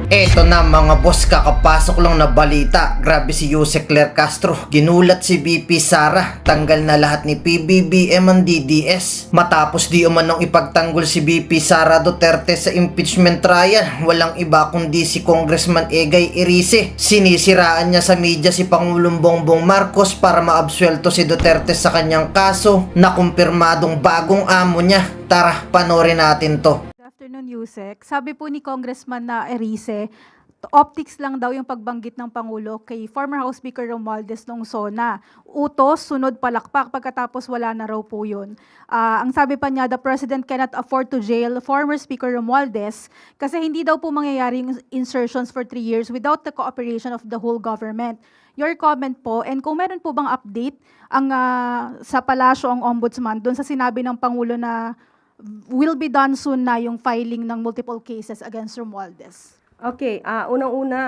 Eto na mga boss, kakapasok lang na balita. Grabe si Jose Claire Castro. Ginulat si VP Sara. Tanggal na lahat ni PBBM ang DDS. Matapos di umanong ipagtanggol si VP Sara Duterte sa impeachment trial. Walang iba kundi si Congressman Egay Erice. Sinisiraan niya sa media si Pangulong Bongbong Marcos para maabsuelto si Duterte sa kanyang kaso na kumpirmadong bagong amo niya. Tara, panoorin natin to. Good afternoon, Yusek. Sabi po ni Congressman na Erice, optics lang daw yung pagbanggit ng Pangulo kay former House Speaker Romualdez nung SONA. Utos, sunod palakpak, pagkatapos wala na raw po yun. Ang sabi pa niya, the President cannot afford to jail former Speaker Romualdez kasi hindi daw po mangyayari yung insertions for 3 years without the cooperation of the whole government. Your comment po, and kung meron po bang update ang sa palasyo ang ombudsman doon sa sinabi ng Pangulo na will be done soon na yung filing ng multiple cases against Romualdez. Okay, unang-una,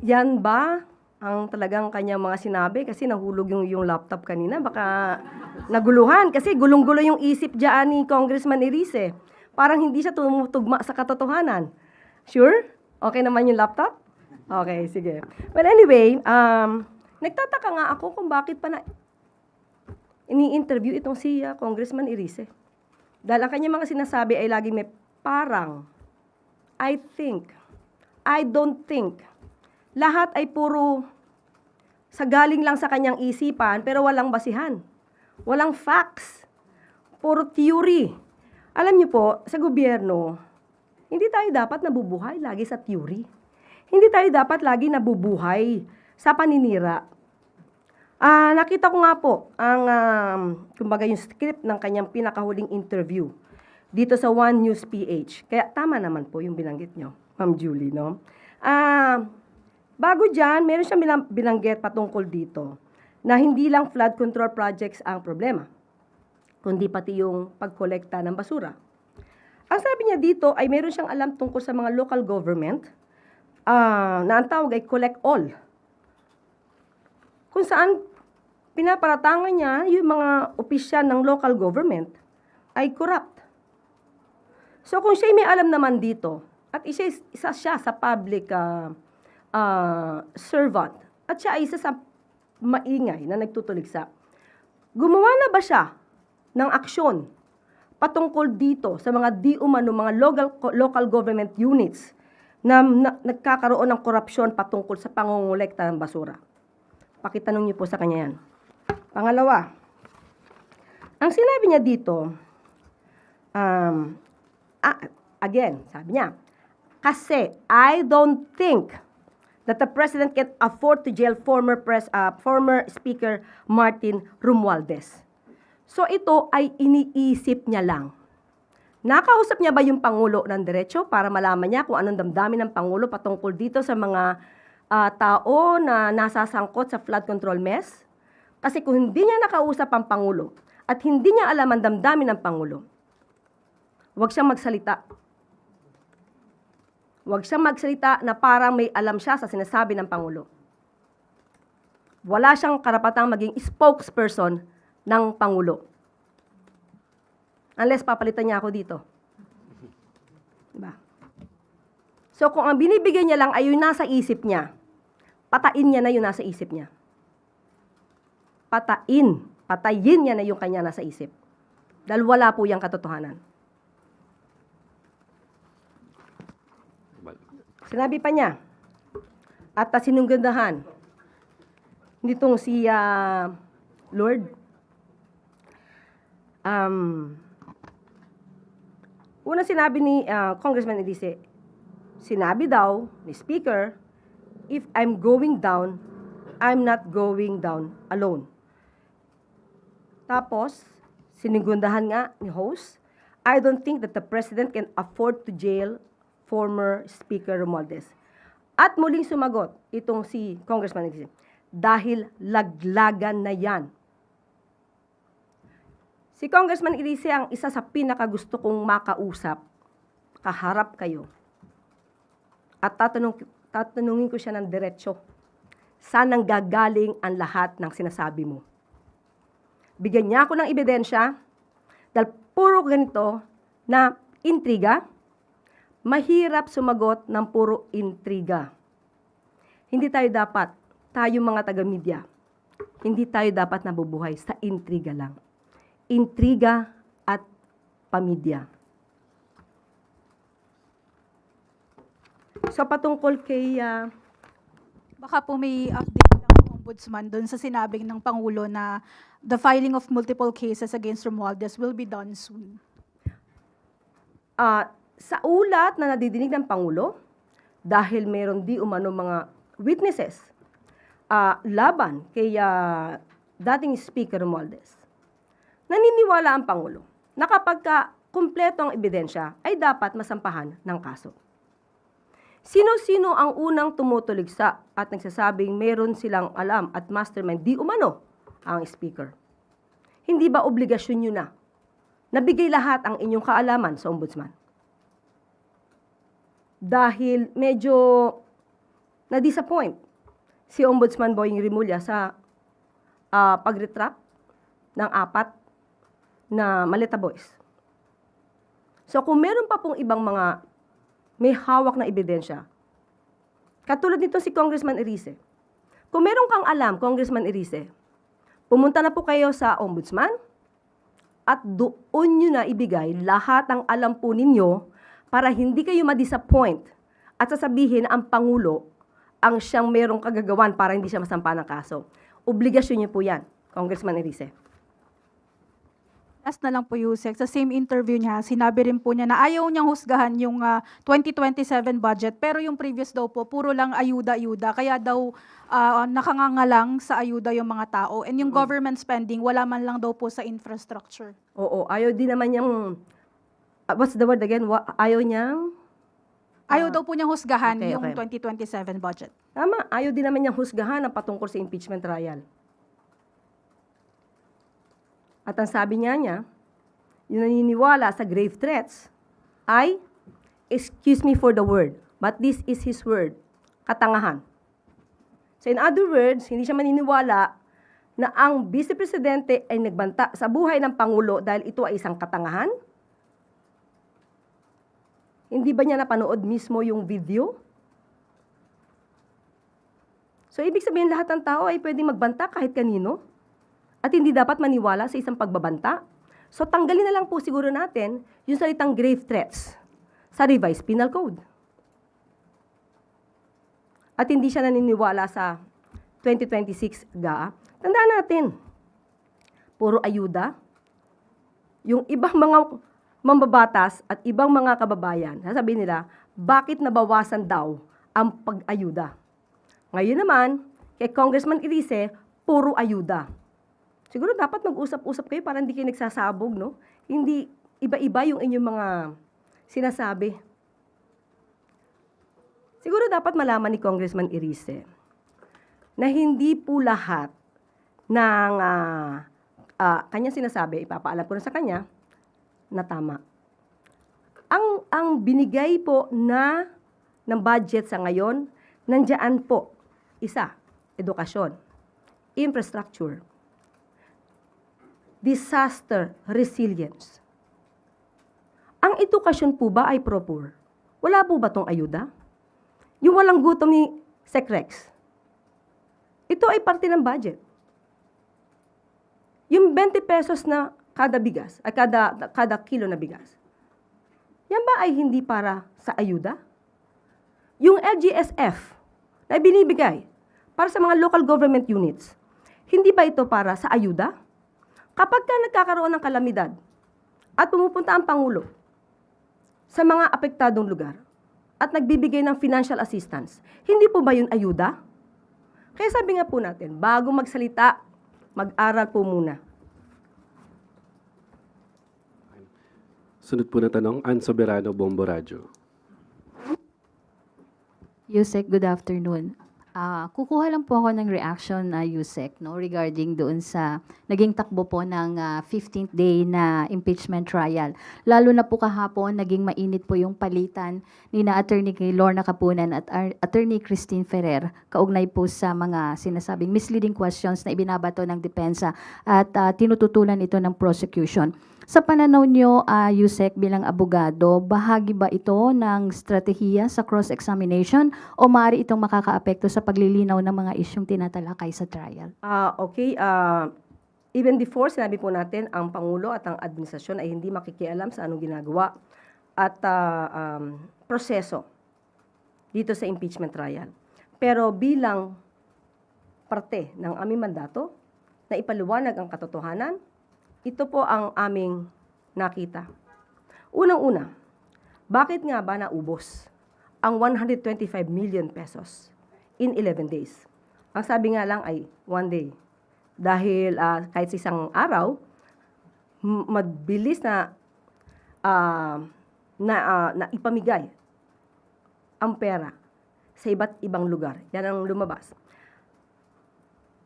yan ba ang talagang kanyang mga sinabi? Kasi nahulog yung laptop kanina. Baka naguluhan. Kasi gulong-gulo yung isip dyan ni Congressman Erice. Parang hindi siya tumutugma sa katotohanan. Sure? Okay naman yung laptop? Okay, sige. Well, anyway, nagtataka nga ako kung bakit pa na ini-interview itong si Congressman Erice. Dahil ang kanyang mga sinasabi ay laging may parang, I think, I don't think. Lahat ay puro sa galing lang sa kanyang isipan pero walang basihan. Walang facts. Puro theory. Alam niyo po, sa gobyerno, hindi tayo dapat nabubuhay lagi sa theory. Hindi tayo dapat lagi nabubuhay sa paninira. Nakita ko nga po ang, kumbaga yung script ng kanyang pinakahuling interview dito sa One News PH. Kaya tama naman po yung binanggit nyo, Ma'am Julie, no? Bago dyan, meron siyang binanggit patungkol dito na hindi lang flood control projects ang problema, kundi pati yung pagkolekta ng basura. Ang sabi niya dito ay meron siyang alam tungkol sa mga local government na ang tawag ay collect all. Kung saan pinaparatangan niya yung mga opisyal ng local government ay corrupt. So kung siya may alam naman dito, at isa siya sa public servant, at siya ay isa sa maingay na nagtutuligsa, gumawa na ba siya ng aksyon patungkol dito sa mga di umano mga local government units na nagkakaroon ng korupsyon patungkol sa pangongolekta ng basura? Pakitanong niyo po sa kanya yan. Pangalawa, ang sinabi niya dito, again, sabi niya, kasi I don't think that the President can afford to jail former Speaker Martin Romualdez. So ito ay iniisip niya lang. Nakausap niya ba yung Pangulo ng diretso para malaman niya kung anong damdamin ng Pangulo patungkol dito sa mga tao na nasasangkot sa flood control mess? Kasi kung hindi niya nakausap ang Pangulo at hindi niya alam ang damdamin ng Pangulo, huwag siyang magsalita. Huwag siyang magsalita na parang may alam siya sa sinasabi ng Pangulo. Wala siyang karapatang maging spokesperson ng Pangulo. Unless papalitan niya ako dito. Diba? So kung ang binibigay niya lang ay yung nasa isip niya, patain niya na yung nasa isip niya. Patayin niya na yung kanya nasa isip. Dahil wala po yung katotohanan. Sinabi pa niya, at sinunggandahan, nitong si Lord, una sinabi ni Congressman Erice, sinabi daw ni Speaker, if I'm going down, I'm not going down alone. Tapos, sinigundahan nga ni host, I don't think that the President can afford to jail former Speaker Romualdez. At muling sumagot itong si Congressman Erice, dahil laglagan na yan. Si Congressman Erice ang isa sa pinakagusto kong makausap, kaharap kayo. At tatanungin ko siya ng diretsyo, saan ang gagaling ang lahat ng sinasabi mo? Bigyan niya ako ng ebidensya dahil puro ganito na intriga, mahirap sumagot ng puro intriga. Hindi tayo mga taga-media, hindi tayo dapat nabubuhay sa intriga lang. Intriga at pamilya. So patungkol kay Baka po may update ng Ombudsman doon sa sinabing ng Pangulo na the filing of multiple cases against Romualdez will be done soon. sa ulat na nadidinig ng Pangulo, dahil meron di umano mga witnesses laban kay dating Speaker Romualdez, naniniwala ang Pangulo na kapag kumpleto ang ebidensya ay dapat masampahan ng kaso. Sino-sino ang unang tumutuligsa at nagsasabing meron silang alam at mastermind di umano ang Speaker? Hindi ba obligasyon nyo na nabigay lahat ang inyong kaalaman sa Ombudsman? Dahil medyo na-disappoint si Ombudsman Boying Rimulya sa pag-retract ng 4 na Maleta Boys. So kung meron pa pong ibang mga may hawak na ebidensya, katulad nito si Congressman Erice, kung meron kang alam, Congressman Erice, pumunta na po kayo sa Ombudsman at doon nyo na ibigay lahat ng alam po ninyo para hindi kayo ma-disappoint at sasabihin ang Pangulo ang siyang merong kagagawan para hindi siya masampa ng kaso. Obligasyon niyo po yan, Congressman Erice. Last na lang po, Yusek, sa same interview niya, sinabi rin po niya na ayaw niyang husgahan yung 2027 budget, pero yung previous daw po, puro lang ayuda-ayuda, kaya daw nakangangalang sa ayuda yung mga tao. And yung government spending, wala man lang daw po sa infrastructure. Oo, ayaw din naman niyang, what's the word again? Ayaw niyang? Ayaw daw po niyang husgahan Okay, yung okay. 2027 budget. Tama, ayaw din naman niyang husgahan ang patungkol sa impeachment trial. At ang sabi niya, yung naniniwala sa grave threats ay, excuse me for the word, but this is his word, katangahan. So in other words, hindi siya maniniwala na ang Vice Presidente ay nagbanta sa buhay ng Pangulo dahil ito ay isang katangahan? Hindi ba niya napanood mismo yung video? So ibig sabihin lahat ng tao ay pwedeng magbanta kahit kanino? At hindi dapat maniwala sa isang pagbabanta. So tanggalin na lang po siguro natin yung salitang grave threats sa revised penal code. At hindi siya naniniwala sa 2026 GAA. Tandaan natin, puro ayuda. Yung ibang mga mambabatas at ibang mga kababayan, sasabihin nila, bakit nabawasan daw ang pag-ayuda? Ngayon naman, kay Congressman Erice, puro ayuda. Siguro dapat mag-usap-usap kayo para hindi kayo nagsasabog, no? Hindi iba-iba yung inyong mga sinasabi. Siguro dapat malaman ni Congressman Erice na hindi po lahat ng kanyang sinasabi, ipapaalam ko na sa kanya, na tama. Ang binigay po ng budget sa ngayon, nandiyan po, isa, edukasyon, infrastructure, disaster resilience. Ang edukasyon po ba ay proper? Wala po ba tong ayuda? Yung walang gutom ni Secrex, ito ay parte ng budget. Yung 20 pesos na kada bigas, ay kada kilo na bigas, yan ba ay hindi para sa ayuda? Yung LGSF na binibigay para sa mga local government units, hindi ba ito para sa ayuda? Kapag nagkakaroon ng kalamidad at pumupunta ang Pangulo sa mga apektadong lugar at nagbibigay ng financial assistance, hindi po ba yun ayuda? Kaya sabi nga po natin, bago magsalita, mag-aral po muna. Sunod po na tanong, Ann Soberano, Bombo Radio. Yusek, good afternoon. Kukuha lang po ako ng reaction na Yusek, no, regarding doon sa naging takbo po ng 15th day na impeachment trial. Lalo na po kahapon, naging mainit po yung palitan ni na Attorney Lorna Capunan at Attorney Christine Ferrer, kaugnay po sa mga sinasabing misleading questions na ibinabato ng depensa at tinututulan ito ng prosecution. Sa pananaw nyo, Yusek, bilang abogado, bahagi ba ito ng strategiya sa cross-examination o maaari itong makakaapekto sa paglilinaw ng mga isyong tinatalakay sa trial? Okay, even before, sinabi po natin, ang Pangulo at ang administrasyon ay hindi makikialam sa anong ginagawa at proseso dito sa impeachment trial. Pero bilang parte ng aming mandato na ipaliwanag ang katotohanan, ito po ang aming nakita. Unang-una, bakit nga ba naubos ang 125 million pesos in 11 days? Ang sabi nga lang ay 1 day. Dahil kahit sa isang araw, mabilis na ipamigay ang pera sa iba't ibang lugar. Yan ang lumabas.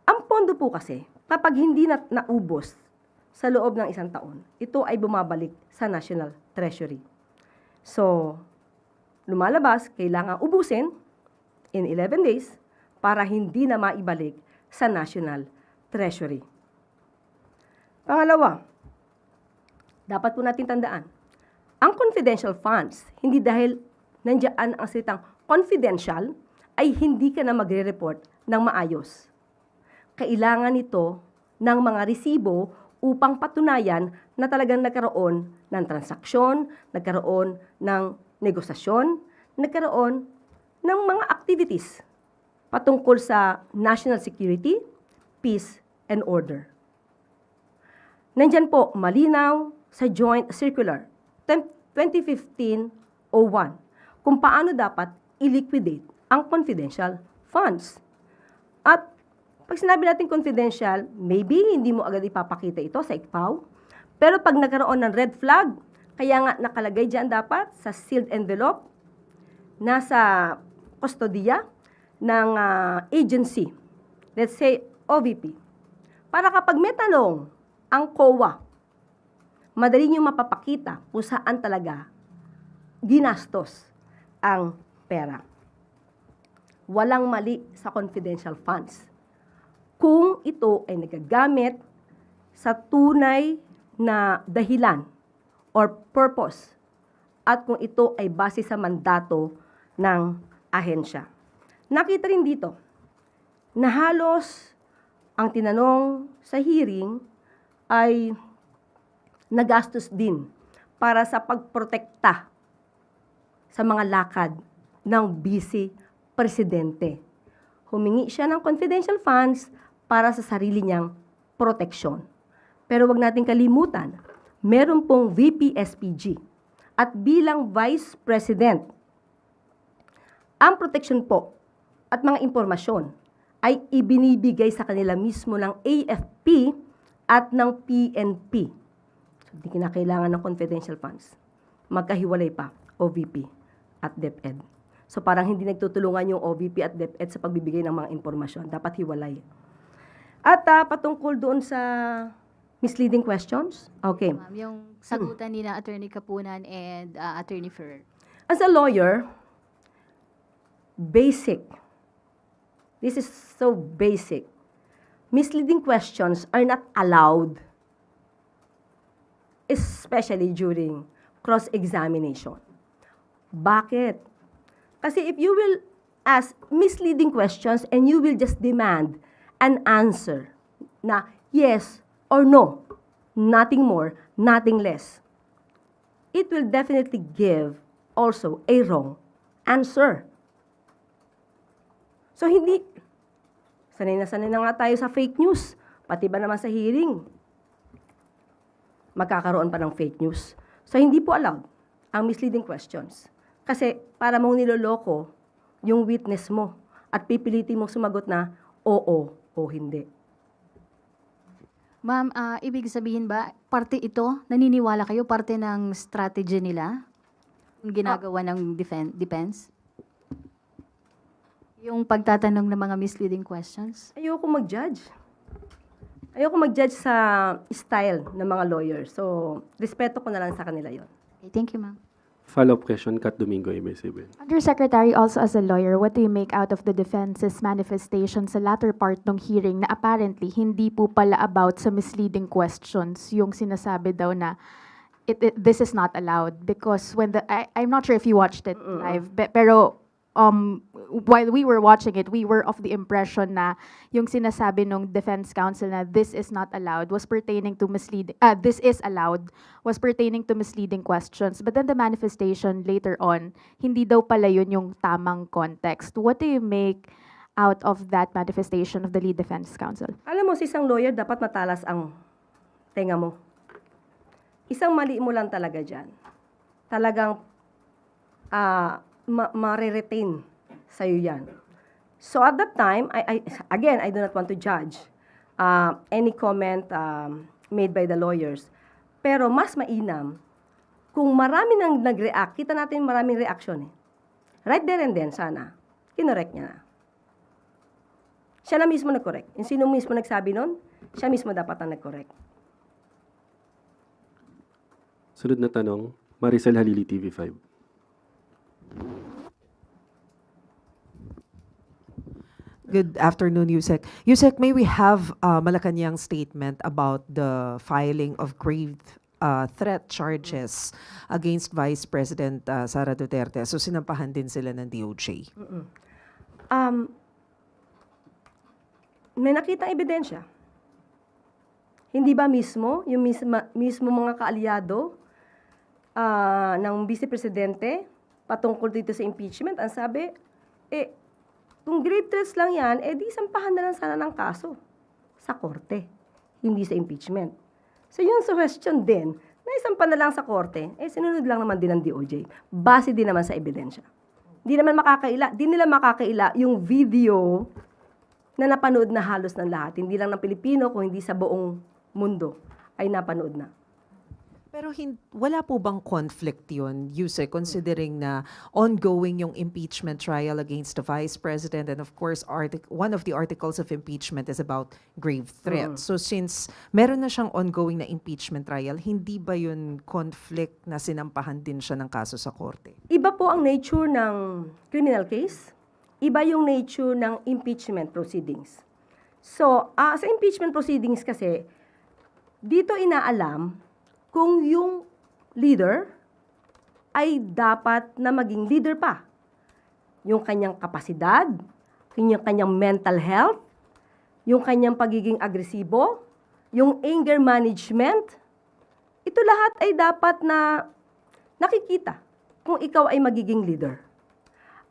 Ang pondo po kasi, kapag hindi naubos sa loob ng isang taon, ito ay bumabalik sa National Treasury. So, lumalabas, kailangan ubusin in 11 days para hindi na maibalik sa National Treasury. Pangalawa, dapat po natin tandaan, ang confidential funds, hindi dahil nandiyan ang salitang confidential, ay hindi ka na magre-report ng maayos. Kailangan ito ng mga resibo upang patunayan na talagang nagkaroon ng transaksyon, nagkaroon ng negosasyon, nagkaroon ng mga activities patungkol sa national security, peace, and order. Nandyan po, malinaw sa Joint Circular 2015-01 kung paano dapat i-liquidate ang confidential funds. At pag sinabi natin confidential, maybe hindi mo agad ipapakita ito sa ICPAW, pero pag nagkaroon ng red flag, kaya nga nakalagay dyan dapat sa sealed envelope, nasa kustodiya ng agency, let's say OVP, para kapag may tanong ang COA, madali nyo mapapakita kung saan talaga ginastos ang pera. Walang mali sa confidential funds kung ito ay nagagamit sa tunay na dahilan or purpose at kung ito ay base sa mandato ng ahensya. Nakita rin dito na halos ang tinanong sa hearing ay nagastos din para sa pagprotekta sa mga lakad ng vice presidente. Humingi siya ng confidential funds para sa sarili niyang proteksyon. Pero wag nating kalimutan, meron pong VP-SPG at bilang Vice President, ang proteksyon po at mga impormasyon ay ibinibigay sa kanila mismo ng AFP at ng PNP. So, hindi kinakailangan ng confidential funds. Magkahiwalay pa, OVP at DepEd. So parang hindi nagtutulungan yung OVP at DepEd sa pagbibigay ng mga impormasyon. Dapat hiwalay. At patungkol doon sa misleading questions, okay. Ma'am, yung sagutan ni na Attorney Kapunan and Attorney Ferrer. As a lawyer, basic. This is so basic. Misleading questions are not allowed, especially during cross-examination. Bakit? Kasi if you will ask misleading questions and you will just demand an answer na yes or no, nothing more, nothing less, it will definitely give also a wrong answer. So hindi, sanay na nga tayo sa fake news, pati ba naman sa hearing, magkakaroon pa ng fake news. So hindi po allowed ang misleading questions. Kasi para mong niloloko yung witness mo at pipilitin mong sumagot na oo o hindi. Ma'am, ibig sabihin ba, parte ito, naniniwala kayo, parte ng strategy nila? Yung ginagawa ng defense? Yung pagtatanong ng mga misleading questions? Ayoko mag-judge. Ayoko mag-judge sa style ng mga lawyers. So, respeto ko na lang sa kanila yon. Okay, thank you, ma'am. Follow-up question, Kat Domingo, ABS-CBN. Undersecretary, also as a lawyer, what do you make out of the defense's manifestation sa latter part ng hearing na apparently hindi po pala about sa misleading questions, yung sinasabi daw na this is not allowed because when I'm not sure if you watched it live, pero while we were watching it, we were of the impression na yung sinasabi ng defense counsel na this is not allowed was pertaining to this is allowed was pertaining to misleading questions. But then the manifestation later on, hindi daw pala yun yung tamang context. What do you make out of that manifestation of the lead defense counsel? Alam mo, sa isang lawyer, dapat matalas ang tenga mo. Isang mali mo lang talaga dyan. Talagang ma-retain sa'yo yan. So at that time, I do not want to judge any comment made by the lawyers. Pero mas mainam, kung marami nang nag-react, kita natin maraming reaction eh. Right there and then, sana, kinorek niya na. Siya na mismo nag-correct. Yung sino mismo nagsabi nun, siya mismo dapat ang nag-correct. Sunod na tanong, Maricel Halili, TV5. Good afternoon, Yusek. Yusek, may we have Malacanang statement about the filing of grave threat charges against Vice President Sara Duterte? So sinampahan din sila ng DOJ. May nakitang ebidensya. Hindi ba mismo, yung mismo mga kaalyado ng Vice Presidente patungkol dito sa impeachment, ang sabi, kung grave threats lang yan, di sampahan na lang sana ng kaso sa korte, hindi sa impeachment. So yung suggestion din, na isampa na lang sa korte, sinunod lang naman din ng DOJ. Base din naman sa ebidensya. Di nila makakaila yung video na napanood na halos ng lahat. Hindi lang ng Pilipino, kung hindi sa buong mundo ay napanood na. Pero wala po bang conflict yun, Yusek, considering na ongoing yung impeachment trial against the Vice President and of course, one of the articles of impeachment is about grave threats. So since meron na siyang ongoing na impeachment trial, hindi ba yun conflict na sinampahan din siya ng kaso sa korte? Iba po ang nature ng criminal case, iba yung nature ng impeachment proceedings. So, sa impeachment proceedings kasi, dito inaalam kung yung leader ay dapat na maging leader pa. Yung kanyang kapasidad, yung kanyang mental health, yung kanyang pagiging agresibo, yung anger management, ito lahat ay dapat na nakikita kung ikaw ay magiging leader.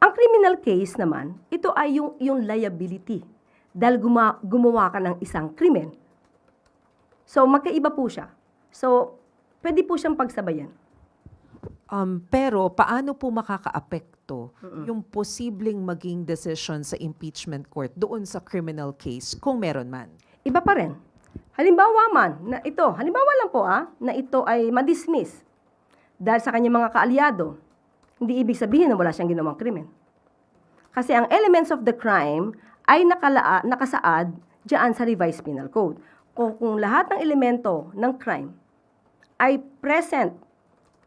Ang criminal case naman, ito ay yung liability dahil gumawa ka ng isang krimen. So, magkaiba po siya. So, pwede po siyang pagsabayan. Pero paano po makakaapekto yung posibleng maging decision sa impeachment court doon sa criminal case kung meron man? Iba pa rin. Halimbawa lang po na ito ay madismiss dahil sa kanyang mga kaalyado. Hindi ibig sabihin na wala siyang ginawang krimen. Kasi ang elements of the crime ay nakasaad diyan sa revised penal code. Kung lahat ng elemento ng crime ay present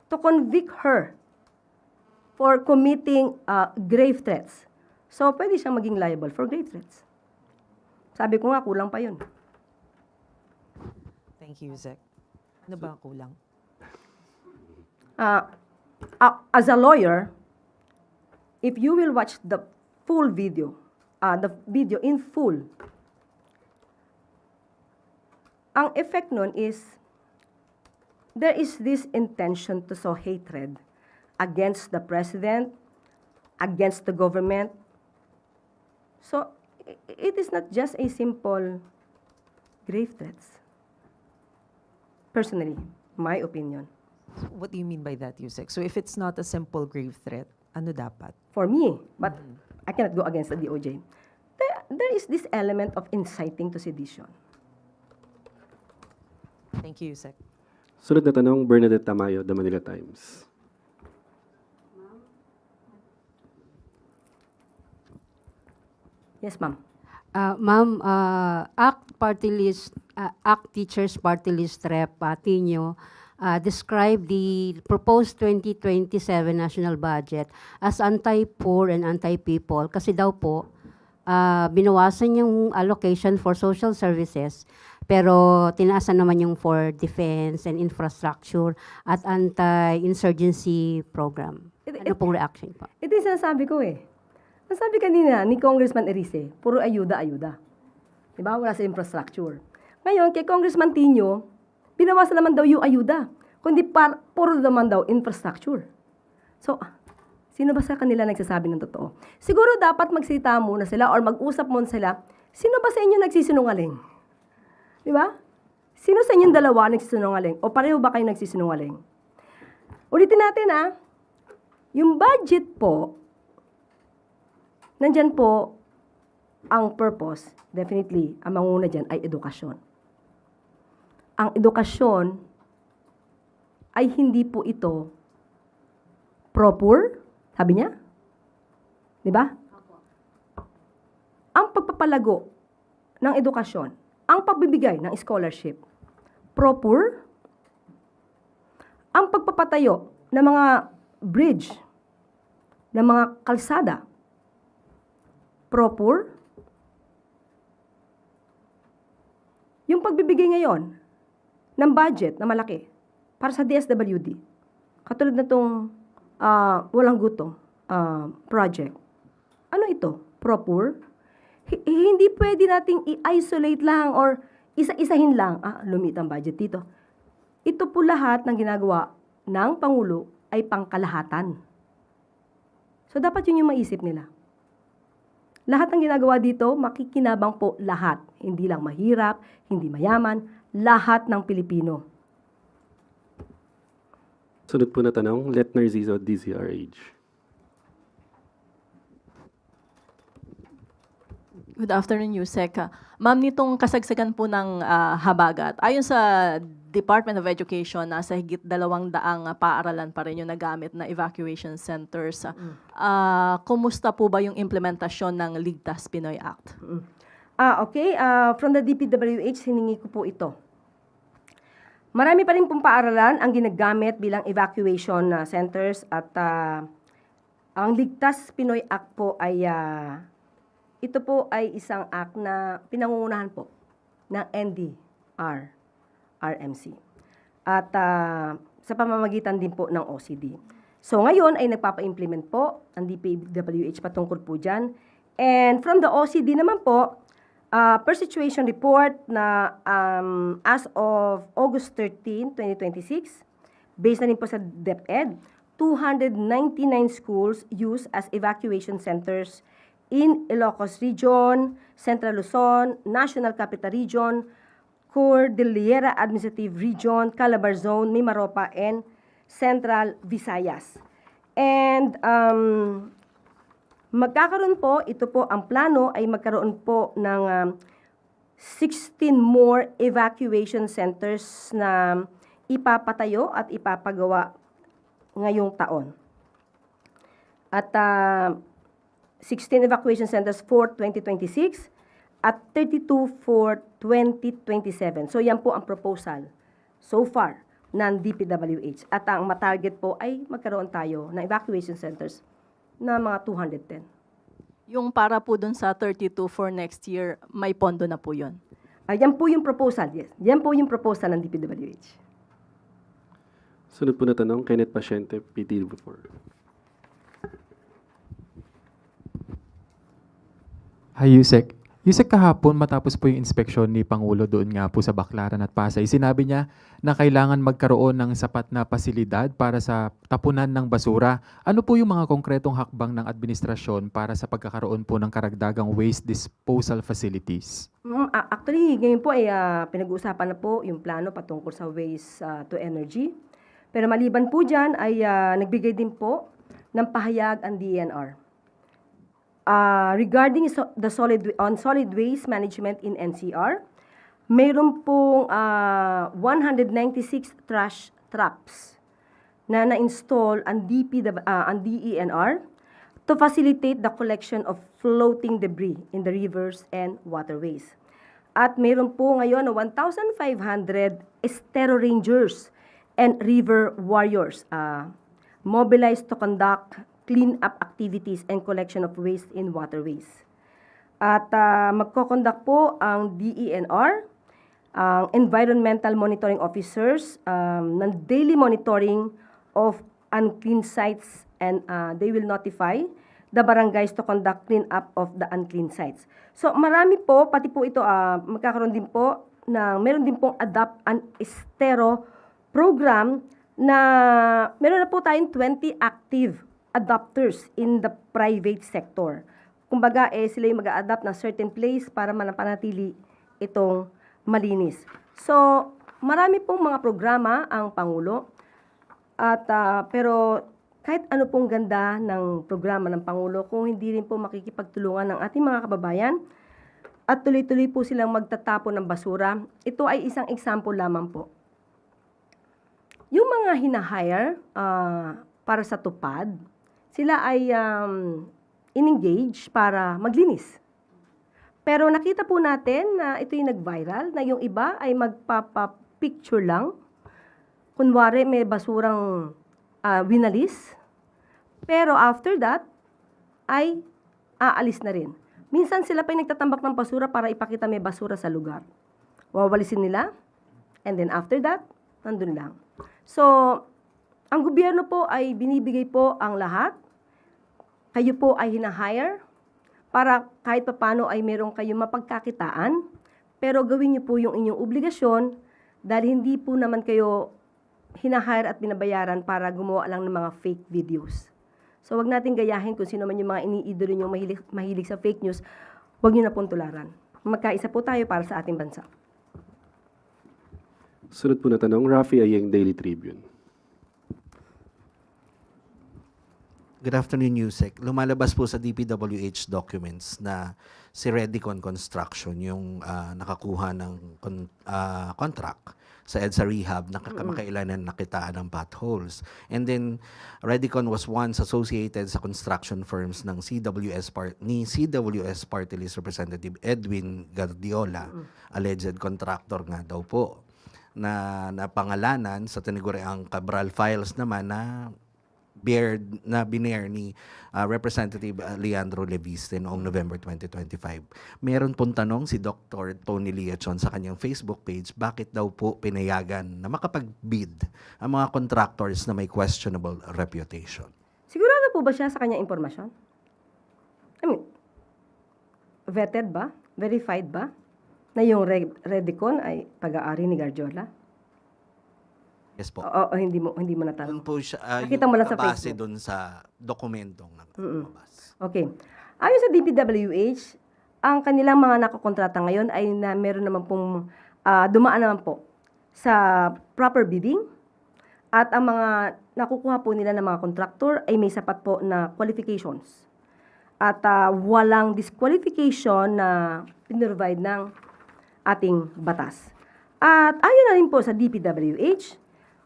to convict her for committing grave threats. So, pwede siyang maging liable for grave threats. Sabi ko nga, kulang pa yun. Thank you, Yusek. Ano ba ang kulang? As a lawyer, if you will watch the full video, the video in full, ang effect nun is, there is this intention to sow hatred against the president, against the government. So, it is not just a simple grave threats. Personally, my opinion. What do you mean by that, Yusek? So if it's not a simple grave threat, ano dapat? For me, but I cannot go against the DOJ. There is this element of inciting to sedition. Thank you, Yusek. Sunod na tanong, Bernadette Tamayo, The Manila Times. Yes, ma'am. Ma'am, ACT Teachers Party List Rep Tino described the proposed 2027 national budget as anti-poor and anti-people kasi daw po binawasan yung allocation for social services pero tinaasan naman yung for defense and infrastructure at anti-insurgency program. Ano pong reaction po? Ito yung sinasabi ko eh. Ang sabi kanina ni Congressman Erice, puro ayuda-ayuda. Diba? Wala sa infrastructure. Ngayon, kay Congressman Tino, binawasan naman daw yung ayuda. Kundi puro naman daw infrastructure. So, sino ba sa kanila nagsasabi ng totoo? Siguro dapat magsalita muna sila or mag-usap muna sila. Sino ba sa inyo nagsisinungaling? Di ba? Sino sa inyong dalawa nagsisinungaling? O pareho ba kayo nagsisinungaling? Ulitin natin yung budget po, nandyan po ang purpose, definitely, ang manguna dyan ay edukasyon. Ang edukasyon ay hindi po ito pro-poor, sabi niya. Di ba? Ang pagpapalago ng edukasyon, ang pagbibigay ng scholarship, pro-poor, ang pagpapatayo ng mga bridge, ng mga kalsada, pro-poor, yung pagbibigay ngayon ng budget na malaki para sa DSWD, katulad na itong walang gutom project. Ano ito? Pro-poor? Hindi pwede nating i-isolate lang or isa-isahin lang. Lumit ang budget dito. Ito po lahat ng ginagawa ng Pangulo ay pangkalahatan. So dapat yun yung maisip nila. Lahat ng ginagawa dito, makikinabang po lahat. Hindi lang mahirap, hindi mayaman, lahat ng Pilipino. Sunod po na tanong, Let Narciso, DZRH. Good afternoon, Yusek. Ma'am, nitong kasagsagan po ng habagat, ayon sa Department of Education, nasa higit 200 paaralan pa rin yung nagamit na evacuation centers. Kumusta po ba yung implementasyon ng Ligtas Pinoy Act? Okay. From the DPWH, hiningi ko po ito. Marami pa rin pong paaralan ang ginagamit bilang evacuation centers at ang Ligtas Pinoy Act po ay ito po ay isang act na pinangungunahan po ng NDR, RMC. At sa pamamagitan din po ng OCD. So ngayon ay nagpapa-implement po ang DPWH patungkol po dyan. And from the OCD naman po, per situation report na as of August 13, 2026, based na rin po sa DepEd, 299 schools used as evacuation centers in Ilocos Region, Central Luzon, National Capital Region, Cordillera Administrative Region, Calabar Zone, Mimaropa, and Central Visayas. And magkakaroon po, ito po ang plano ay magkaroon po ng 16 more evacuation centers na ipapatayo at ipapagawa ngayong taon. At 16 evacuation centers for 2026 at 32 for 2027. So yan po ang proposal so far ng DPWH. At ang matarget po ay magkaroon tayo ng evacuation centers na mga 210. Yung para po dun sa 32 for next year, may pondo na po yun? Yan po yung proposal, yes. Yan po yung proposal ng DPWH. Sunod po na tanong, Kenneth Pasyente, PT4. Hi, Yusek. Yusek, kahapon matapos po yung inspeksyon ni Pangulo doon nga po sa Baclaran at Pasay, sinabi niya na kailangan magkaroon ng sapat na pasilidad para sa tapunan ng basura. Ano po yung mga konkretong hakbang ng administrasyon para sa pagkakaroon po ng karagdagang waste disposal facilities? Actually, ngayon po ay pinag-uusapan na po yung plano patungkol sa waste to energy. Pero maliban po dyan ay nagbigay din po ng pahayag ang DENR. Regarding the solid waste management in NCR, mayroon pong 196 trash traps na na-install ang DENR to facilitate the collection of floating debris in the rivers and waterways. At mayroon po ngayon na 1,500 estero rangers and river warriors mobilized to conduct clean-up activities and collection of waste in waterways. At magko-conduct po ang DENR, ang environmental monitoring officers ng daily monitoring of unclean sites, and they will notify the barangays to conduct clean up of the unclean sites. So marami po, pati po ito magkakaroon din po meron din pong Adapt an Estero program na meron na po tayong 20 active adopters in the private sector. Kumbaga, sila yung mag-a-adapt na certain place para manapanatili itong malinis. So, marami pong mga programa ang Pangulo. At, pero kahit ano pong ganda ng programa ng Pangulo, kung hindi rin po makikipagtulungan ng ating mga kababayan at tuloy-tuloy po silang magtatapon ng basura, ito ay isang example lamang po. Yung mga hinahire para sa tupad, sila ay in-engage para maglinis. Pero nakita po natin na ito yung nag-viral, na yung iba ay magpapa-picture lang. Kunwari may basurang winalis. Pero after that, ay aalis na rin. Minsan sila pa yung nagtatambak ng basura para ipakita may basura sa lugar. Wawalisin nila, and then after that, nandun lang. So, ang gobyerno po ay binibigay po ang lahat. Kayo po ay hinahire para kahit papano ay meron kayong mapagkakitaan, pero gawin niyo po yung inyong obligasyon dahil hindi po naman kayo hinahire at binabayaran para gumawa lang ng mga fake videos. So wag natin gayahin kung sino man yung mga iniidolo nyo mahilig sa fake news, wag nyo na pong tularan. Magkaisa po tayo para sa ating bansa. Sunod po na tanong, Rafi Ayeng, Daily Tribune. Good afternoon, Yusek. Lumalabas po sa DPWH documents na si Redicon Construction yung nakakuha ng contract sa EDSA Rehab na kamakailanan nakitaan ng potholes. And then, Redicon was once associated sa construction firms ng CWS Party List Representative Edwin Guardiola, alleged contractor nga daw po, na napangalanan sa tinaguriang Cabral Files naman na binair ni Representative Leandro Leviste noong November 2025. Meron pong tanong si Dr. Tony Liachon sa kanyang Facebook page, bakit daw po pinayagan na makapag-bid ang mga contractors na may questionable reputation? Sigurado po ba siya sa kanyang impormasyon? I mean, vetted ba? Verified ba? Na yung Redicon ay pag-aari ni Guardiola? Yes po. O hindi mo natanong. Doon po siya, Nakita mo lang sa base Facebook. doon sa dokumentong lumabas. Okay. Ayon sa DPWH, ang kanilang mga nakakontrata ngayon ay na meron naman pong dumaan naman po sa proper bidding at ang mga nakukuha po nila ng mga contractor ay may sapat po na qualifications. At walang disqualification na pinrovide ng ating batas. At ayon na rin po sa DPWH,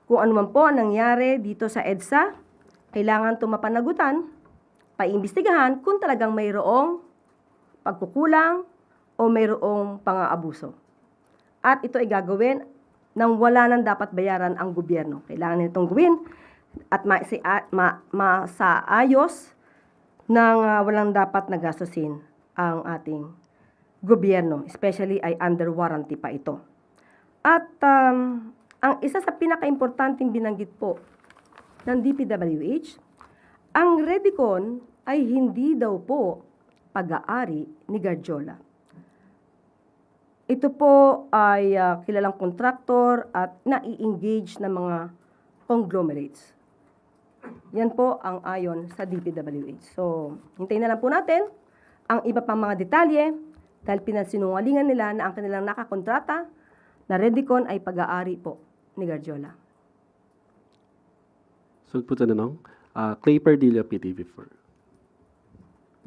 kung ano man po ang nangyari dito sa EDSA, kailangan ito mapanagutan, paimbestigahan kung talagang mayroong pagkukulang o mayroong pang-aabuso. At ito ay gagawin nang wala nang dapat bayaran ang gobyerno. Kailangan nitong gawin at masaayos nang walang dapat nagastusin ang ating gobyerno, especially ay under warranty pa ito. At ang isa sa pinaka-importanting binanggit po ng DPWH, ang Redicon ay hindi daw po pag-aari ni Guardiola. Ito po ay kilalang kontraktor at nai-engage ng mga conglomerates. Yan po ang ayon sa DPWH. So, hintayin na lang po natin ang iba pang mga detalye dahil pinansinungalingan nila na ang kanilang nakakontrata na Redicon ay pag-aari po ni Guardiola. Sunod po tanong, Clay Pardilla, PTV4.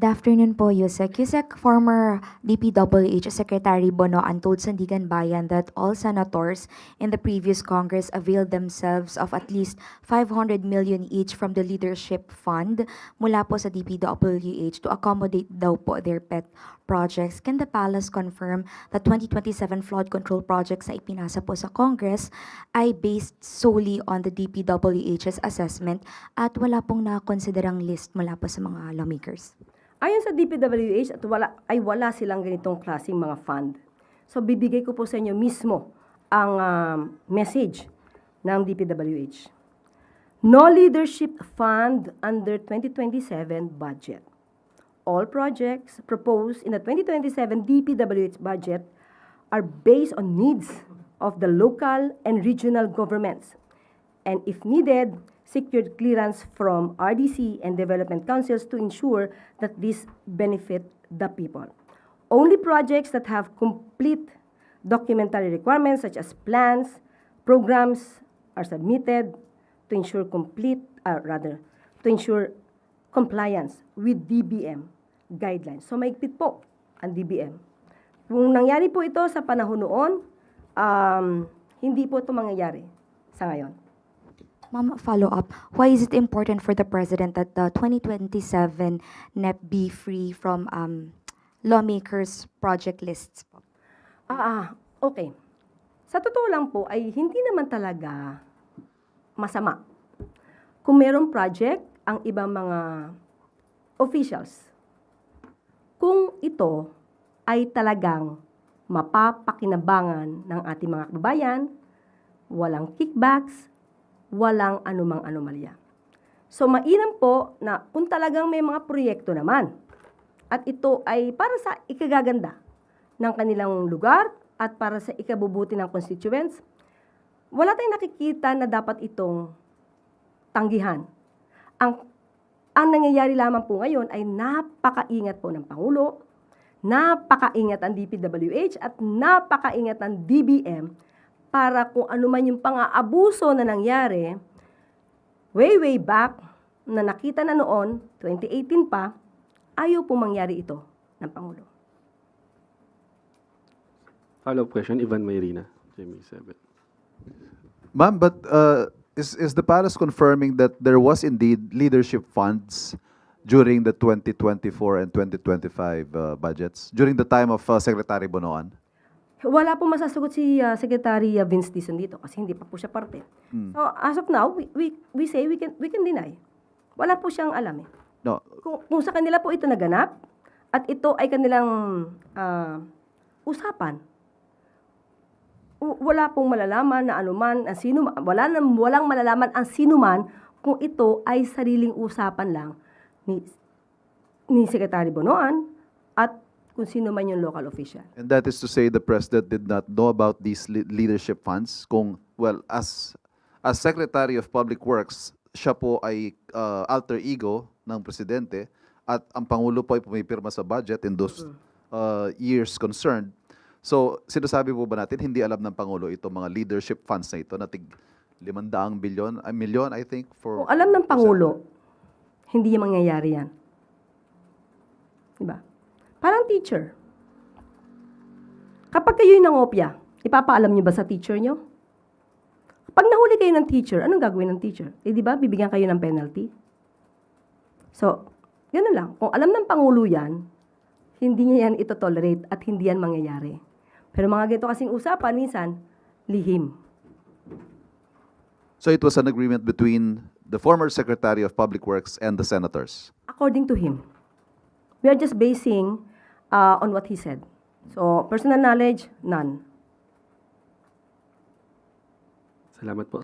Good afternoon po, Yusek. Yusek, former DPWH Secretary Bonoan told Sandigan Bayan that all senators in the previous Congress availed themselves of at least 500 million each from the leadership fund mula po sa DPWH to accommodate daw po their pet projects. Can the palace confirm that 2027 flood control projects na ipinasa po sa Congress ay based solely on the DPWH's assessment at wala pong nakonsiderang list mula po sa mga lawmakers? Ayon sa DPWH, at wala silang ganitong klaseng mga fund. So bibigay ko po sa inyo mismo ang message ng DPWH. No leadership fund under 2027 budget. All projects proposed in the 2027 DPWH budget are based on needs of the local and regional governments, and if needed, secured clearance from RDC and development councils to ensure that these benefit the people. Only projects that have complete documentary requirements such as plans, programs are submitted to ensure to ensure compliance with DBM guidelines. So maigpit po ang DBM. Kung nangyari po ito sa panahon noon, hindi po ito mangyayari sa ngayon. Ma'am, follow-up. Why is it important for the President that the 2027 NEP be free from lawmakers' project lists po? Okay. Sa totoo lang po ay hindi naman talaga masama. Kung merong project ang ibang mga officials, kung ito ay talagang mapapakinabangan ng ating mga kababayan, walang kickbacks, walang anumang anomalya. So mainam po na kung talagang may mga proyekto naman at ito ay para sa ikagaganda ng kanilang lugar at para sa ikabubuti ng constituents, wala tayong nakikita na dapat itong tanggihan. Ang nangyayari lamang po ngayon ay napakaingat po ng Pangulo, napakaingat ang DPWH at napakaingat ang DBM para kung ano man yung pang-aabuso na nangyari, way back, na nakita na noon, 2018 pa, ayaw po mangyari ito ng Pangulo. Follow-up question, Ivan Mayrina, GMA7. Ma'am, but is the palace confirming that there was indeed leadership funds during the 2024 and 2025 budgets, during the time of Secretary Bonoan? Wala po masasagot si Secretary Vince Dizon dito kasi hindi pa po siya parte. So as of now, we say we can deny. Wala po siyang alam eh. No. Kung sa kanila po ito naganap at ito ay kanilang usapan, wala pong malalaman na anuman ang sino, walang malalaman ang sino man kung ito ay sariling usapan lang ni Secretary Bonoan at kung sino man yung local official. And that is to say the President did not know about these leadership funds kung, well, as Secretary of Public Works, siya po ay alter ego ng Presidente at ang Pangulo po ay pumipirma sa budget in those years concerned. So, sinasabi po ba natin, hindi alam ng Pangulo itong mga leadership funds na ito na tig 500 milyon, I think, for... Kung alam ng Pangulo, hindi yung mangyayari yan. Diba? Parang teacher. Kapag kayo'y nangopya, ipapaalam niyo ba sa teacher niyo? Kapag nahuli kayo ng teacher, anong gagawin ng teacher? Eh, di ba, bibigyan kayo ng penalty? So, gano'n lang. Kung alam ng Pangulo yan, hindi niya yan ito-tolerate at hindi yan mangyayari. Pero mga ganito kasing usapan, minsan, lihim. So it was an agreement between the former Secretary of Public Works and the senators? According to him. We are just basing on what he said. So, personal knowledge, none. Salamat po.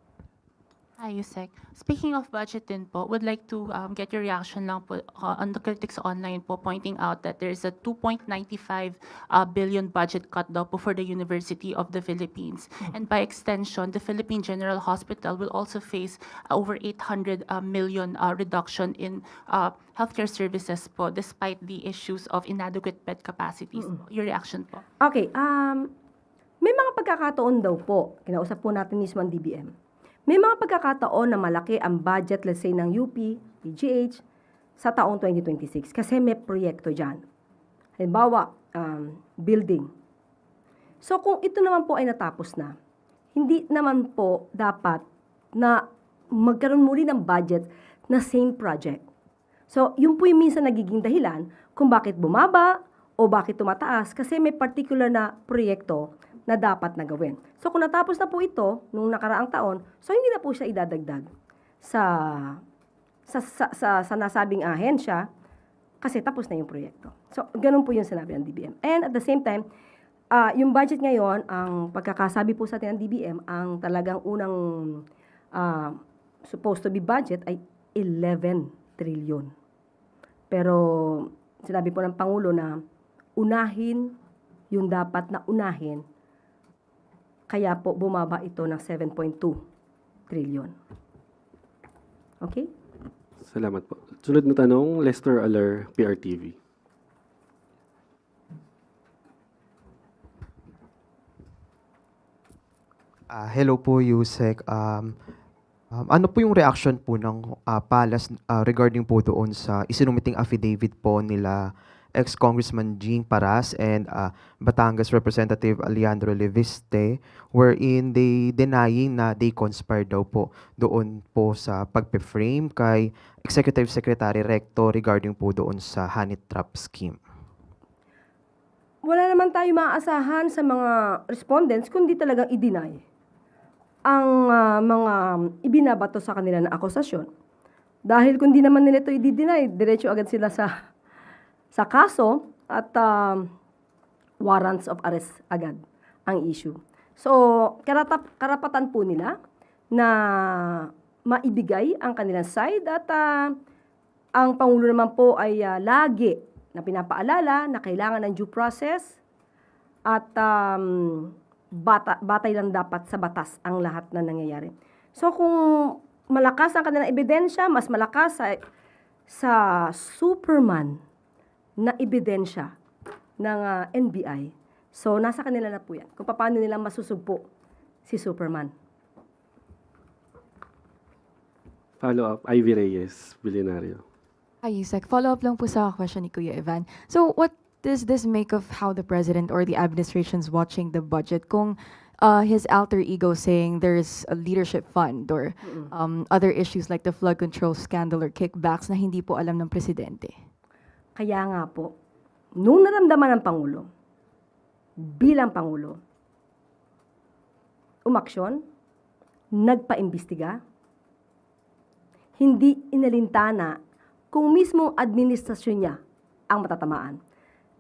Hi, Yusek. Speaking of budget din po, would like to get your reaction lang po on the critics online po pointing out that there is a 2.95 billion budget cut daw po for the University of the Philippines. And by extension, the Philippine General Hospital will also face over 800 million reduction in healthcare services po despite the issues of inadequate bed capacities. Your reaction po? Okay, may mga pagkakataon daw po, kinausap po natin mismo ang DBM. May mga pagkakataon na malaki ang budget, let's say, ng UP, PGH, sa taong 2026 kasi may proyekto dyan. Halimbawa, building. So kung ito naman po ay natapos na, hindi naman po dapat na magkaroon muli ng budget na same project. So yun po yung minsan nagiging dahilan kung bakit bumaba o bakit tumataas kasi may particular na proyekto na dapat na gawin. So kung natapos na po ito nung nakaraang taon, so hindi na po siya idadagdag sa nasabing ahensya kasi tapos na yung proyekto. So ganun po yung sinabi ng DBM. And at the same time, yung budget ngayon, ang pagkakasabi po sa atin ng DBM, ang talagang unang supposed to be budget ay 11 trillion. Pero sinabi po ng Pangulo na unahin yung dapat na unahin, kaya po bumaba ito ng 7.2 trillion. Okay? Salamat po. Sunod na tanong, Lester Alar, PRTV. Hello po, Yusek. Ano po yung reaction po ng Palace regarding po doon sa isinumiting affidavit po nila ex-Congressman Jean Paras and Batangas Representative Alejandro Leviste wherein they denying na they conspired daw po doon po sa pagpe-frame kay Executive Secretary Recto regarding po doon sa honey trap scheme? Wala naman tayo maaasahan sa mga respondents kundi talagang i-deny ang mga ibinabato sa kanila na akusasyon. Dahil kung di naman nila ito i-deny, diretso agad sila sa kaso at warrants of arrest agad ang issue. So, karapatan po nila na maibigay ang kanilang side at ang Pangulo naman po ay lagi na pinapaalala na kailangan ng due process at batay lang dapat sa batas ang lahat na nangyayari. So kung malakas ang kanilang ebidensya, mas malakas sa Superman na ebidensya ng NBI. So nasa kanila na po yan. Kung paano nila masusugpo si Superman. Follow up, Ivy Reyes, Billionario. Hi, Yusek. Follow-up lang po sa question ni Kuya Evan. So, what does this make of how the president or the administration's watching the budget? Kung his alter ego saying there's a leadership fund or other issues like the flood control scandal or kickbacks na hindi po alam ng presidente. Kaya nga po, nung naramdaman ng Pangulo, bilang Pangulo, umaksyon, nagpa-imbestiga, hindi inalintana kung mismong administrasyon niya ang matatamaan.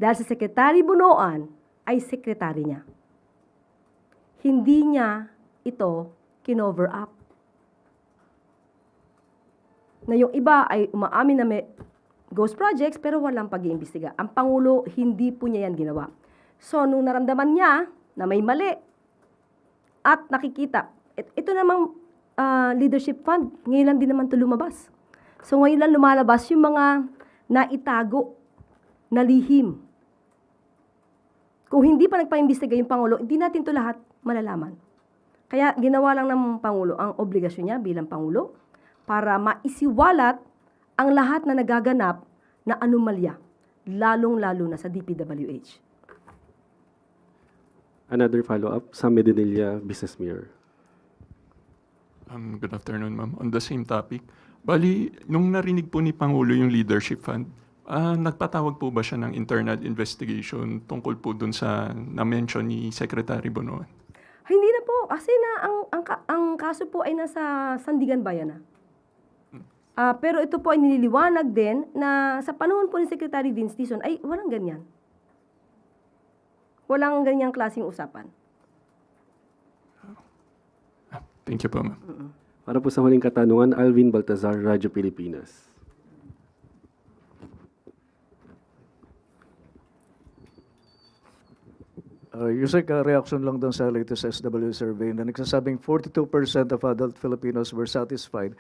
Dahil si Secretary Bunoan ay sekretary niya. Hindi niya ito kinover up. Na yung iba ay umaamin na may ghost projects pero walang pag-iimbestiga. Ang Pangulo, hindi po niya yan ginawa. So, nung naramdaman niya na may mali at nakikita, ito namang leadership fund, ngayon lang din naman ito lumabas. So, ngayon lang lumalabas yung mga naitago na lihim. Kung hindi pa nagpa-imbestiga yung Pangulo, hindi natin ito lahat malalaman. Kaya ginawa lang ng Pangulo ang obligasyon niya bilang Pangulo para maisiwalat ang lahat na nagaganap na anomalya, lalong-lalo na sa DPWH. Another follow-up, Sam Medinilla, Business Mirror. Good afternoon, ma'am. On the same topic, bali, nung narinig po ni Pangulo yung leadership fund, nagpatawag po ba siya ng internal investigation tungkol po dun sa na-mention ni Secretary Bonoan? Hindi na po, kasi na ang kaso po ay nasa Sandigan Bayan na. Pero ito po ay nililiwanag din na sa panahon po ni Secretary Vince Dizon ay walang ganyan. Walang ganyang klaseng usapan. Thank you po, ma'am. Para po sa huling katanungan, Alvin Baltazar, Radyo Pilipinas. Yusek, reaction lang doon sa latest SW survey na nagsasabing 42% of adult Filipinos were satisfied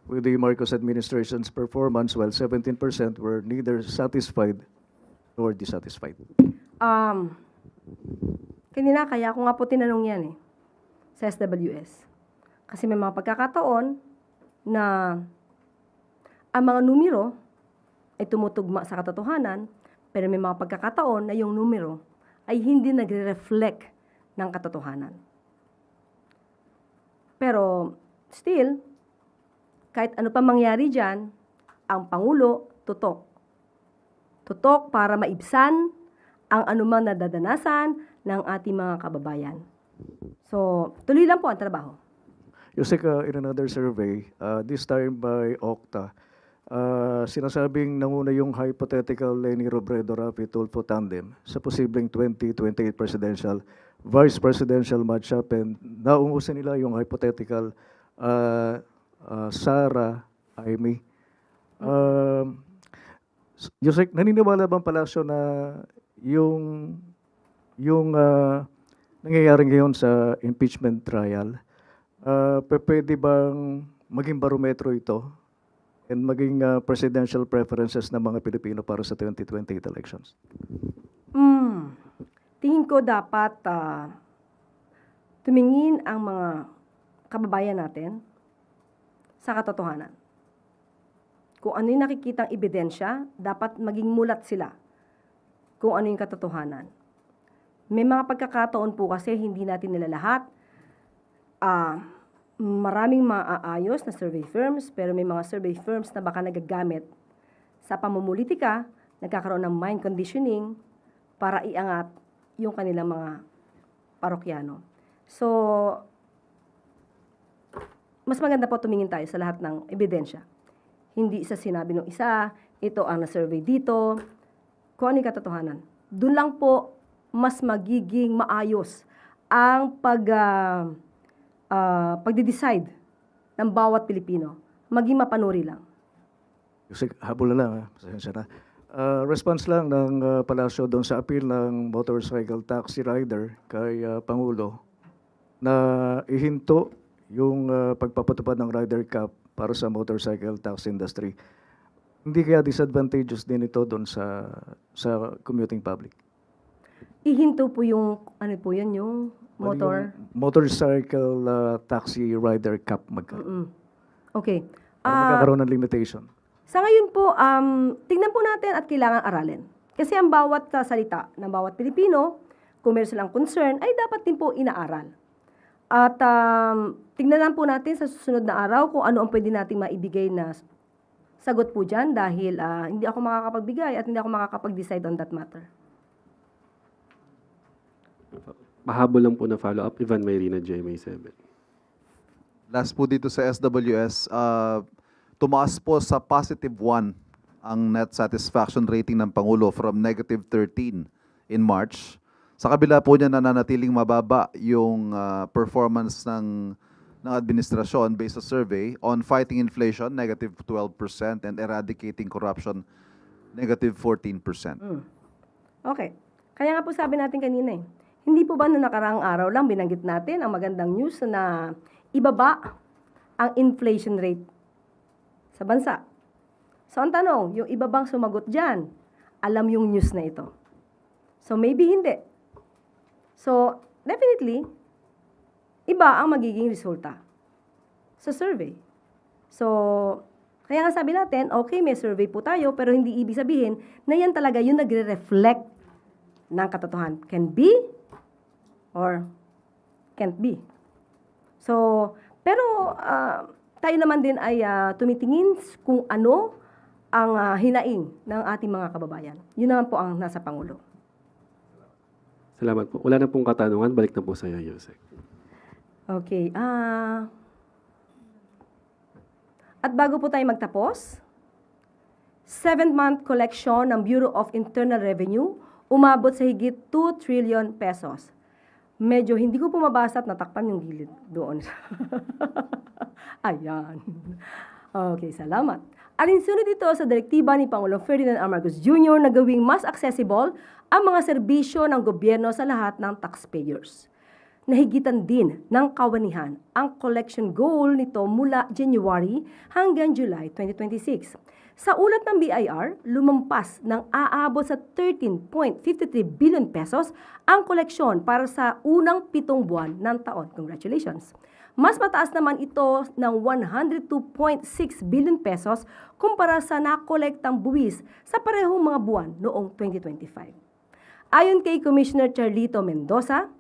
with the Marcos administration's performance while 17% were neither satisfied nor dissatisfied. Kanina, kaya ako nga po tinanong yan sa SWS. Kasi may mga pagkakataon na ang mga numero ay tumutugma sa katotohanan, pero may mga pagkakataon na yung numero ay hindi nagre-reflect ng katotohanan. Pero still, kahit ano pa mangyari dyan, ang Pangulo tutok. Tutok para maibsan ang anumang nadadanasan ng ating mga kababayan. So, tuloy lang po ang trabaho. Yusek, in another survey, this time by Okta, sinasabing nanguna yung hypothetical Leni Robredo-Rapi Tulfo tandem sa posibleng 2028 presidential vice presidential matchup, and naungusan nila yung hypothetical Sara Amy. Yusek, naniniwala bang palasyo na yung nangyayari ngayon sa impeachment trial, pwede bang maging barometro ito and maging presidential preferences ng mga Pilipino para sa 2028 elections? Tingin ko dapat tumingin ang mga kababayan natin sa katotohanan. Kung ano yung nakikitang ebidensya, dapat maging mulat sila kung ano yung katotohanan. May mga pagkakataon po kasi hindi natin nila lahat. Maraming maaayos na survey firms, pero may mga survey firms na baka nagagamit sa pamumulitika, nagkakaroon ng mind conditioning para iangat yung kanilang mga parokyano. So, mas maganda po tumingin tayo sa lahat ng ebidensya. Hindi isa sinabi ng isa, ito ang na-survey dito, kung ano yung katotohanan. Doon lang po mas magiging maayos ang pagde-decide ng bawat Pilipino. Maging mapanuri lang. Yusek, habol na lang. Pasensya na. Response lang ng palasyo doon sa appeal ng motorcycle taxi rider kay Pangulo na ihinto yung pagpapatupad ng rider cap para sa motorcycle taxi industry. Hindi kaya disadvantageous din ito doon sa commuting public? Ihinto po yung, ano po yun, yung motor? Yung motorcycle taxi rider cap Okay. magkakaroon ng limitation. Sa ngayon po, tingnan po natin at kailangan aralin. Kasi ang bawat salita ng bawat Pilipino, kung meron silang concern, ay dapat din po inaaral. At tingnan lang po natin sa susunod na araw kung ano ang pwede nating maibigay na sagot po dyan dahil hindi ako makakapagbigay at hindi ako makakapag-decide on that matter. Mahabol lang po na follow-up, Ivan Mayrina, GMA7. Last po dito sa SWS, tumaas po sa +1 ang net satisfaction rating ng Pangulo from -13 in March. Sa kabila po niya nananatiling mababa yung performance ng administrasyon based sa survey on fighting inflation, -12%, and eradicating corruption, -14%. Okay. Kaya nga po sabi natin kanina hindi po ba noong nakaraang araw lang binanggit natin ang magandang news na ibaba ang inflation rate sa bansa? So ang tanong, yung iba bang sumagot dyan, alam yung news na ito? So maybe hindi. So definitely, iba ang magiging resulta sa survey. So, kaya nga sabi natin, okay, may survey po tayo, pero hindi ibig sabihin na yan talaga yung nagre-reflect ng katotohanan. Can be or can't be. So, pero tayo naman din ay tumitingin kung ano ang hinaing ng ating mga kababayan. Yun naman po ang nasa Pangulo. Salamat po. Wala na pong katanungan. Balik na po sa iyo, Yusek. Okay. At bago po tayo magtapos, 7th-month collection ng Bureau of Internal Revenue umabot sa higit 2 trillion pesos. Medyo hindi ko po mabasa at natakpan yung gilid doon. Ayan. Okay, salamat. Alinsunod ito sa direktiba ni Pangulong Ferdinand R. Marcos Jr. na gawing mas accessible ang mga serbisyo ng gobyerno sa lahat ng taxpayers. Nahigitan din ng kawanihan ang collection goal nito mula January hanggang July 2026. Sa ulat ng BIR, lumampas ng aabot sa 13.53 billion pesos ang koleksyon para sa unang 7 buwan ng taon. Congratulations! Mas mataas naman ito ng 102.6 billion pesos kumpara sa nakolektang buwis sa parehong mga buwan noong 2025. Ayon kay Commissioner Charlito Mendoza,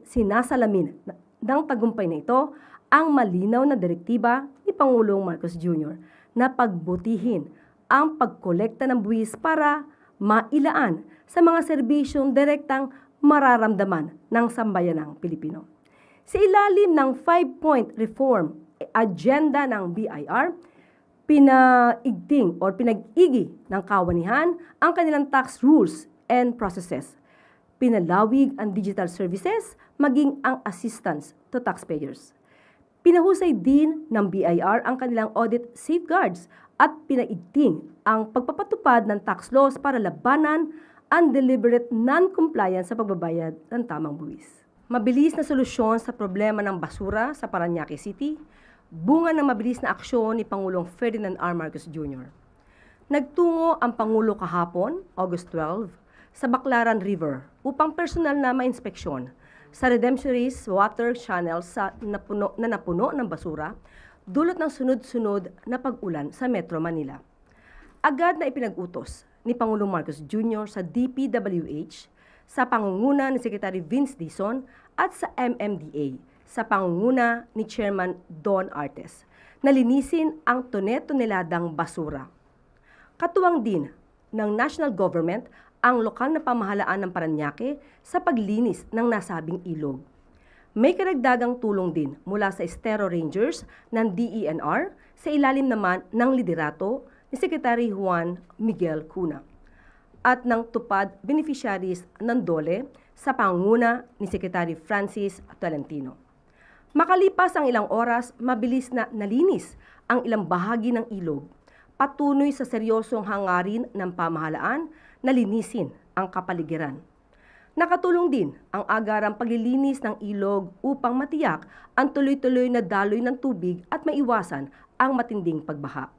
sinasalamin ng tagumpay na ito ang malinaw na direktiba ni Pangulong Marcos Jr. na pagbutihin ang pagkolekta ng buwis para mailaan sa mga serbisyong direktang mararamdaman ng sambayanang Pilipino. Sa ilalim ng 5-point reform agenda ng BIR, pinag-igi ng kawanihan ang kanilang tax rules and processes. Pinalawig ang digital services maging ang assistance to taxpayers. Pinahusay din ng BIR ang kanilang audit safeguards at pinaigting ang pagpapatupad ng tax laws para labanan ang deliberate non-compliance sa pagbabayad ng tamang buwis. Mabilis na solusyon sa problema ng basura sa Parañaque City, bunga ng mabilis na aksyon ni Pangulong Ferdinand R. Marcos Jr. Nagtungo ang Pangulo kahapon, August 12, sa Baclaran River upang personal na mainspeksyon sa Redemptionist water channel na napuno ng basura dulot ng sunod-sunod na pag-ulan sa Metro Manila. Agad na ipinag-utos ni Pangulong Marcos Jr. sa DPWH sa pangunguna ni Secretary Vince Dizon at sa MMDA sa pangunguna ni Chairman Don Artes na linisin ang tone-toneladang basura. Katuwang din ng national government ang lokal na pamahalaan ng Parañaque sa paglinis ng nasabing ilog. May karagdagang tulong din mula sa Estero Rangers ng DENR sa ilalim naman ng liderato ni Secretary Juan Miguel Cuna at ng tupad beneficiaries ng DOLE sa pangunguna ni Secretary Francis Tolentino. Makalipas ang ilang oras, mabilis na nalinis ang ilang bahagi ng ilog, patuloy sa seryosong hangarin ng pamahalaan na linisin ang kapaligiran. Nakatulong din ang agarang paglilinis ng ilog upang matiyak ang tuloy-tuloy na daloy ng tubig at maiwasan ang matinding pagbaha.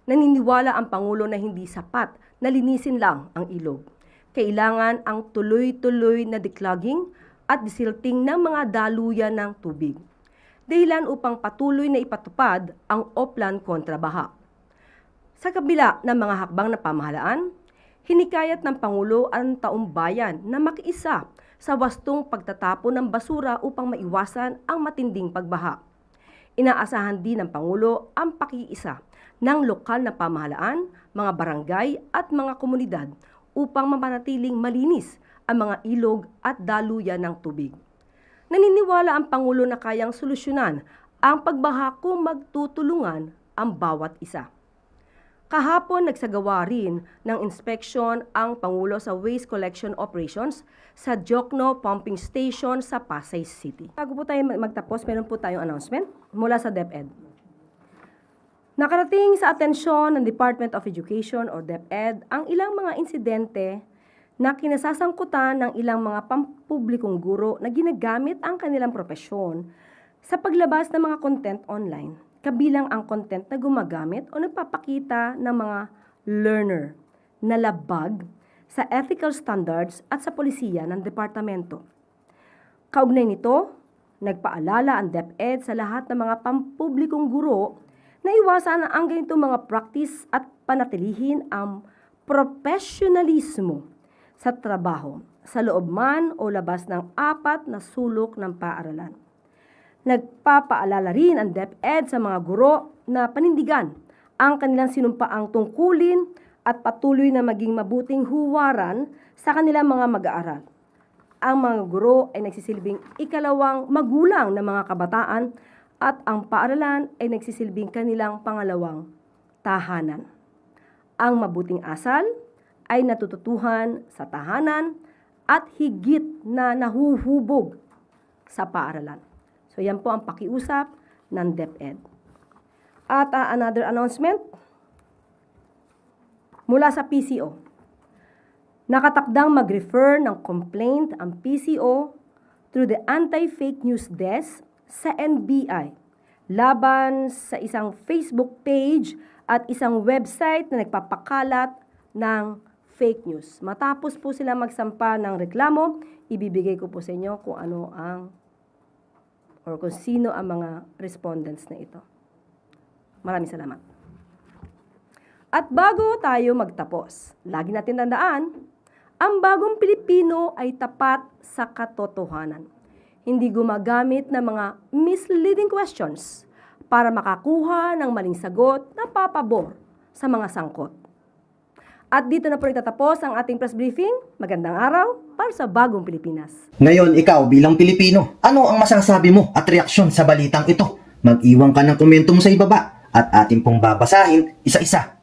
Naniniwala ang Pangulo na hindi sapat na linisin lang ang ilog. Kailangan ang tuloy-tuloy na declogging at desilting ng mga daluyan ng tubig. Dahilan upang patuloy na ipatupad ang Oplan kontra baha. Sa kabila ng mga hakbang na pamahalaan, hinikayat ng Pangulo ang taong bayan na makiisa sa wastong pagtatapon ng basura upang maiwasan ang matinding pagbaha. Inaasahan din ng Pangulo ang pakiisa ng lokal na pamahalaan, mga barangay at mga komunidad upang mapanatiling malinis ang mga ilog at daluyan ng tubig. Naniniwala ang Pangulo na kayang solusyonan ang pagbaha kung magtutulungan ang bawat isa. Kahapon nagsagawa rin ng inspeksyon ang Pangulo sa waste collection operations sa Jokno Pumping Station sa Pasay City. Bago po tayo magtapos, meron po tayong announcement mula sa DepEd. Nakarating sa atensyon ng Department of Education o DepEd ang ilang mga insidente na kinasasangkutan ng ilang mga pampublikong guro na ginagamit ang kanilang propesyon sa paglabas ng mga content online, kabilang ang content na gumagamit o nagpapakita ng mga learner na labag sa ethical standards at sa polisiya ng departamento. Kaugnay nito, nagpaalala ang DepEd sa lahat ng mga pampublikong guro na iwasan ang ganitong mga practice at panatilihin ang professionalismo sa trabaho, sa loob man o labas ng 4 na sulok ng paaralan. Nagpapaalala rin ang DepEd sa mga guro na panindigan ang kanilang sinumpaang tungkulin at patuloy na maging mabuting huwaran sa kanilang mga mag-aaral. Ang mga guro ay nagsisilbing ikalawang magulang ng mga kabataan at ang paaralan ay nagsisilbing kanilang pangalawang tahanan. Ang mabuting asal ay natututuhan sa tahanan at higit na nahuhubog sa paaralan. So yan po ang pakiusap ng DepEd. At another announcement mula sa PCO. Nakatakdang mag-refer ng complaint ang PCO through the Anti-Fake News Desk sa NBI laban sa isang Facebook page at isang website na nagpapakalat ng fake news. Matapos po sila magsampa ng reklamo, ibibigay ko po sa inyo kung ano ang or kung sino ang mga respondents na ito. Maraming salamat. At bago tayo magtapos, lagi natin tandaan, ang bagong Pilipino ay tapat sa katotohanan. Hindi gumagamit ng mga misleading questions para makakuha ng maling sagot na papabor sa mga sangkot. At dito na po nagtatapos ang ating press briefing. Magandang araw para sa bagong Pilipinas. Ngayon, ikaw bilang Pilipino, ano ang masasabi mo at reaksyon sa balitang ito? Mag-iwan ka ng komento mo sa ibaba at ating pong babasahin isa-isa.